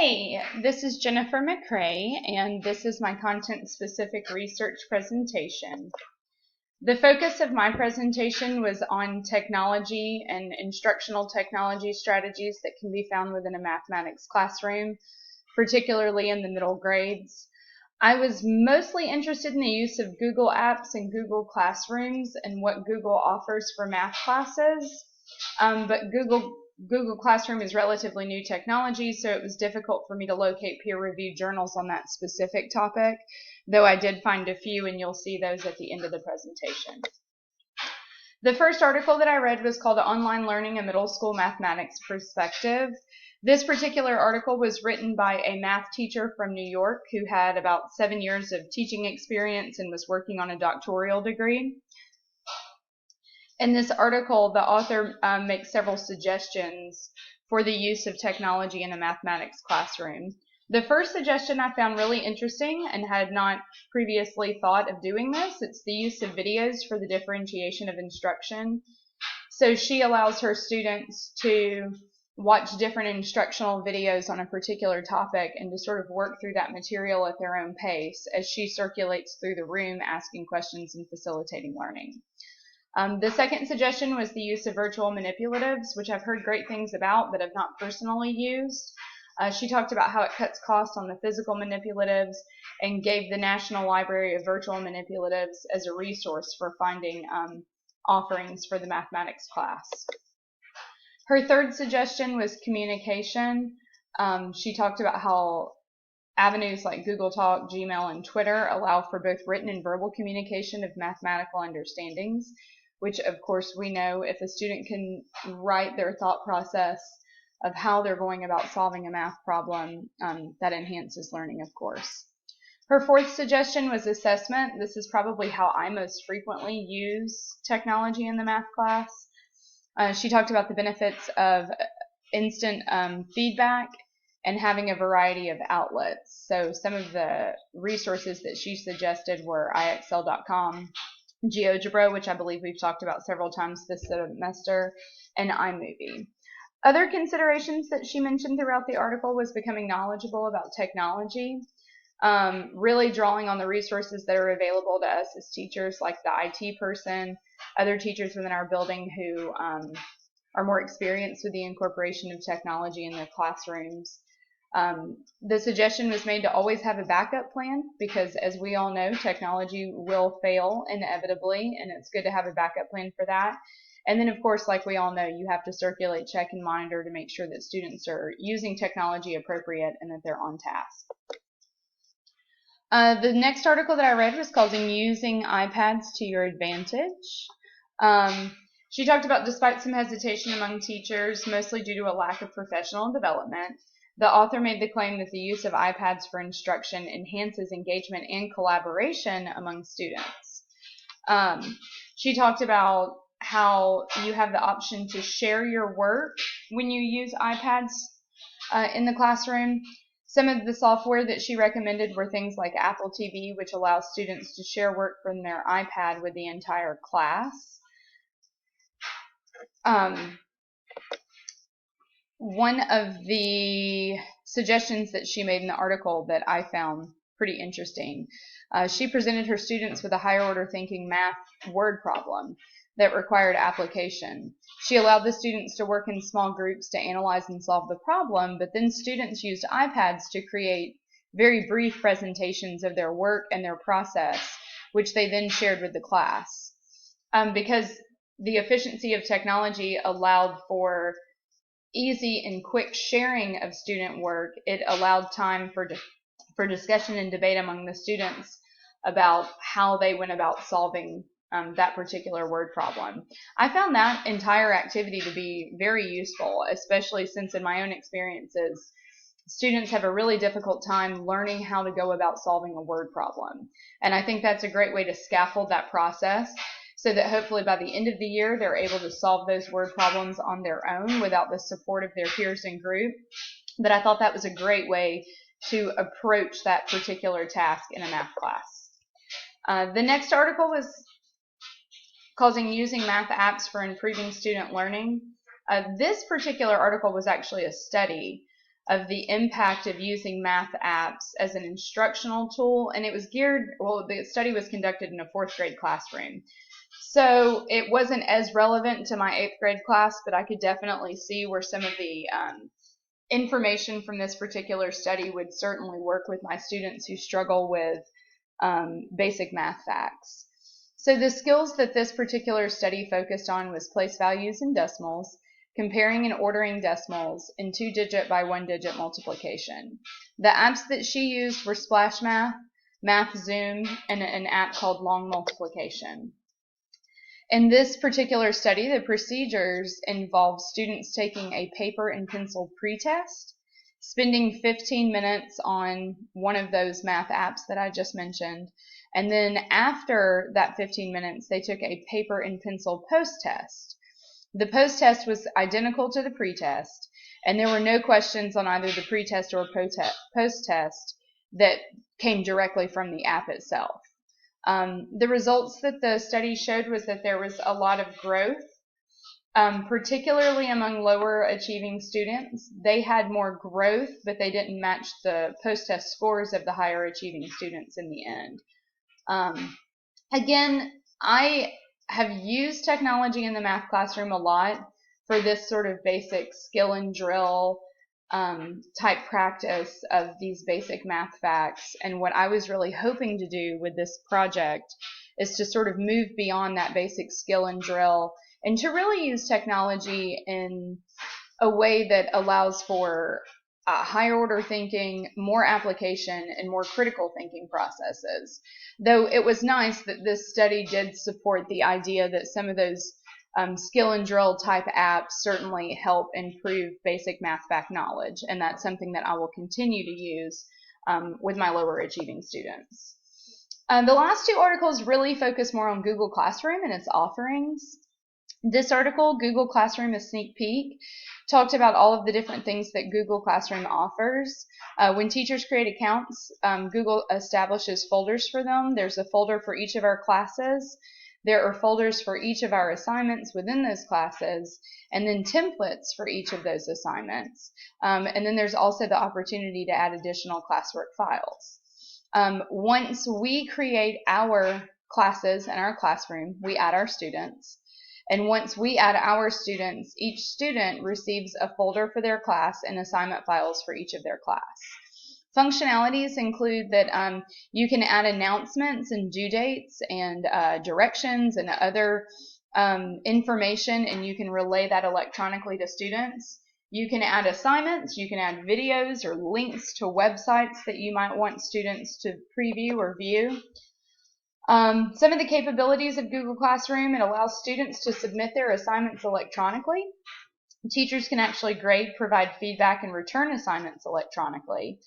Hey, this is Jennifer McCrae, and this is my content-specific research presentation. The focus of my presentation was on technology and instructional technology strategies that can be found within a mathematics classroom, particularly in the middle grades. I was mostly interested in the use of Google Apps and Google Classrooms and what Google offers for math classes, but Google Classroom is relatively new technology, so it was difficult for me to locate peer-reviewed journals on that specific topic, though I did find a few, and you'll see those at the end of the presentation. The first article that I read was called Online Learning, a Middle School Mathematics Perspective. This particular article was written by a math teacher from New York who had about 7 years of teaching experience and was working on a doctoral degree. In this article, the author makes several suggestions for the use of technology in a mathematics classroom. The first suggestion I found really interesting and had not previously thought of doing this. It's the use of videos for the differentiation of instruction. So she allows her students to watch different instructional videos on a particular topic and to sort of work through that material at their own pace as she circulates through the room asking questions and facilitating learning. The second suggestion was the use of virtual manipulatives, which I've heard great things about but have not personally used. She talked about how it cuts costs on the physical manipulatives and gave the National Library of Virtual Manipulatives as a resource for finding offerings for the mathematics class. Her third suggestion was communication. She talked about how avenues like Google Talk, Gmail, and Twitter allow for both written and verbal communication of mathematical understandings, which of course we know if a student can write their thought process of how they're going about solving a math problem, that enhances learning, of course. Her fourth suggestion was assessment. This is probably how I most frequently use technology in the math class. She talked about the benefits of instant feedback and having a variety of outlets. So some of the resources that she suggested were IXL.com, GeoGebra, which I believe we've talked about several times this semester, and iMovie. Other considerations that she mentioned throughout the article was becoming knowledgeable about technology, really drawing on the resources that are available to us as teachers, like the IT person, other teachers within our building who are more experienced with the incorporation of technology in their classrooms. The suggestion was made to always have a backup plan because, as we all know, technology will fail inevitably, and it's good to have a backup plan for that. And then, of course, like we all know, you have to circulate, check, and monitor to make sure that students are using technology appropriate and that they're on task. The next article that I read was called Using iPads to Your Advantage. She talked about, despite some hesitation among teachers, mostly due to a lack of professional development, the author made the claim that the use of iPads for instruction enhances engagement and collaboration among students. She talked about how you have the option to share your work when you use iPads in the classroom. Some of the software that she recommended were things like Apple TV, which allows students to share work from their iPad with the entire class. One of the suggestions that she made in the article that I found pretty interesting, she presented her students with a higher order thinking math word problem that required application. She allowed the students to work in small groups to analyze and solve the problem, but then students used iPads to create very brief presentations of their work and their process, which they then shared with the class. Because the efficiency of technology allowed for easy and quick sharing of student work, it allowed time for discussion and debate among the students about how they went about solving that particular word problem. I found that entire activity to be very useful, especially since in my own experiences, students have a really difficult time learning how to go about solving a word problem. And I think that's a great way to scaffold that process so that hopefully by the end of the year, they're able to solve those word problems on their own without the support of their peers and group. But I thought that was a great way to approach that particular task in a math class. The next article was called Using Math Apps for Improving Student Learning. This particular article was actually a study of the impact of using math apps as an instructional tool, and it was the study was conducted in a 4th grade classroom. So it wasn't as relevant to my 8th grade class, but I could definitely see where some of the information from this particular study would certainly work with my students who struggle with basic math facts. So the skills that this particular study focused on was place values and decimals, comparing and ordering decimals, and 2-digit by 1-digit multiplication. The apps that she used were Splash Math, MathZoom, and an app called Long Multiplication. In this particular study, the procedures involved students taking a paper and pencil pretest, spending 15 minutes on one of those math apps that I just mentioned, and then after that 15 minutes, they took a paper and pencil post-test. The post-test was identical to the pretest, and there were no questions on either the pretest or post-test that came directly from the app itself. The results that the study showed was that there was a lot of growth, particularly among lower achieving students. They had more growth, but they didn't match the post-test scores of the higher achieving students in the end. Again, I have used technology in the math classroom a lot for this sort of basic skill and drill type practice of these basic math facts. And what I was really hoping to do with this project is to sort of move beyond that basic skill and drill and to really use technology in a way that allows for higher order thinking, more application, and more critical thinking processes. Though it was nice that this study did support the idea that some of those skill and drill type apps certainly help improve basic math fact knowledge, and that's something that I will continue to use with my lower achieving students. The last 2 articles really focus more on Google Classroom and its offerings. This article, Google Classroom: A Sneak Peek, talked about all of the different things that Google Classroom offers. When teachers create accounts, Google establishes folders for them. There's a folder for each of our classes. There are folders for each of our assignments within those classes, and then templates for each of those assignments. And then there's also the opportunity to add additional classwork files. Once we create our classes in our classroom, we add our students. And once we add our students, each student receives a folder for their class and assignment files for each of their class. Functionalities include that you can add announcements and due dates and directions and other information, and you can relay that electronically to students. You can add assignments, you can add videos or links to websites that you might want students to preview or view. Some of the capabilities of Google Classroom: it allows students to submit their assignments electronically. Teachers can actually grade, provide feedback, and return assignments electronically.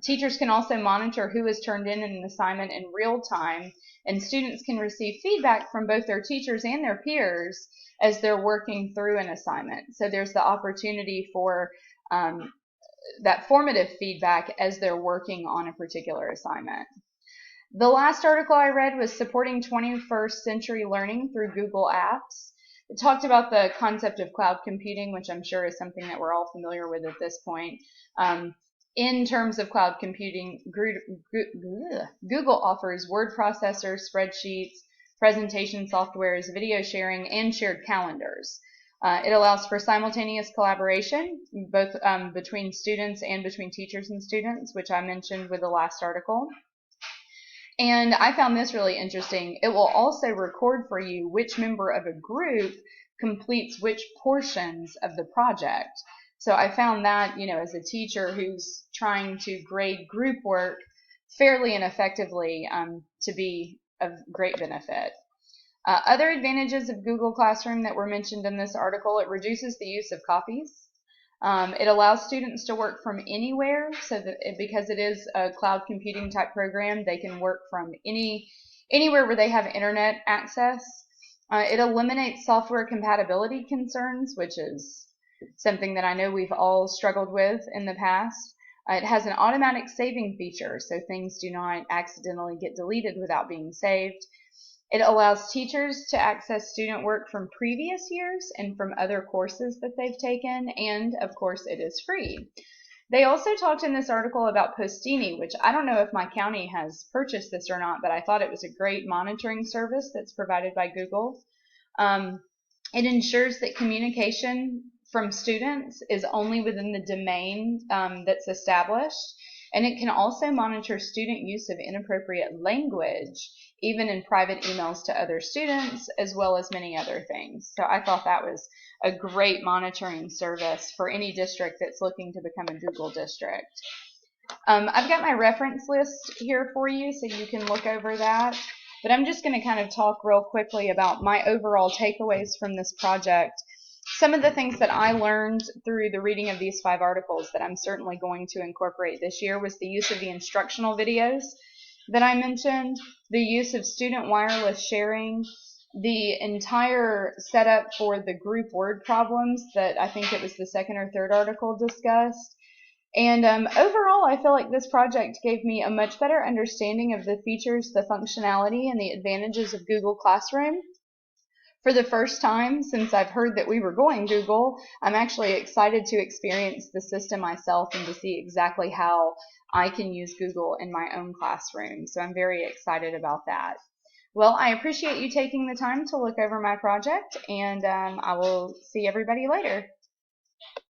Teachers can also monitor who has turned in an assignment in real time, and students can receive feedback from both their teachers and their peers as they're working through an assignment. So there's the opportunity for that formative feedback as they're working on a particular assignment. The last article I read was Supporting 21st Century Learning Through Google Apps. It talked about the concept of cloud computing, which I'm sure is something that we're all familiar with at this point. In terms of cloud computing, Google offers word processors, spreadsheets, presentation softwares, video sharing, and shared calendars. It allows for simultaneous collaboration, both between students and between teachers and students, which I mentioned with the last article. And I found this really interesting. It will also record for you which member of a group completes which portions of the project. So I found that, as a teacher who's trying to grade group work fairly and effectively to be of great benefit. Other advantages of Google Classroom that were mentioned in this article: it reduces the use of copies. It allows students to work from anywhere, so that because it is a cloud computing type program, they can work from anywhere where they have internet access. It eliminates software compatibility concerns, which is something that I know we've all struggled with in the past. It has an automatic saving feature, so things do not accidentally get deleted without being saved. It allows teachers to access student work from previous years and from other courses that they've taken, and of course it is free. They also talked in this article about Postini, which I don't know if my county has purchased this or not, but I thought it was a great monitoring service that's provided by Google. It ensures that communication from students is only within the domain that's established, and it can also monitor student use of inappropriate language, even in private emails to other students, as well as many other things. So I thought that was a great monitoring service for any district that's looking to become a Google district. I've got my reference list here for you so you can look over that. But I'm just going to kind of talk real quickly about my overall takeaways from this project. Some of the things that I learned through the reading of these 5 articles that I'm certainly going to incorporate this year was the use of the instructional videos that I mentioned, the use of student wireless sharing, the entire setup for the group word problems that I think it was the 2nd or 3rd article discussed. And overall, I feel like this project gave me a much better understanding of the features, the functionality, and the advantages of Google Classroom. For the first time since I've heard that we were going Google, I'm actually excited to experience the system myself and to see exactly how I can use Google in my own classroom. So I'm very excited about that. Well, I appreciate you taking the time to look over my project, and I will see everybody later.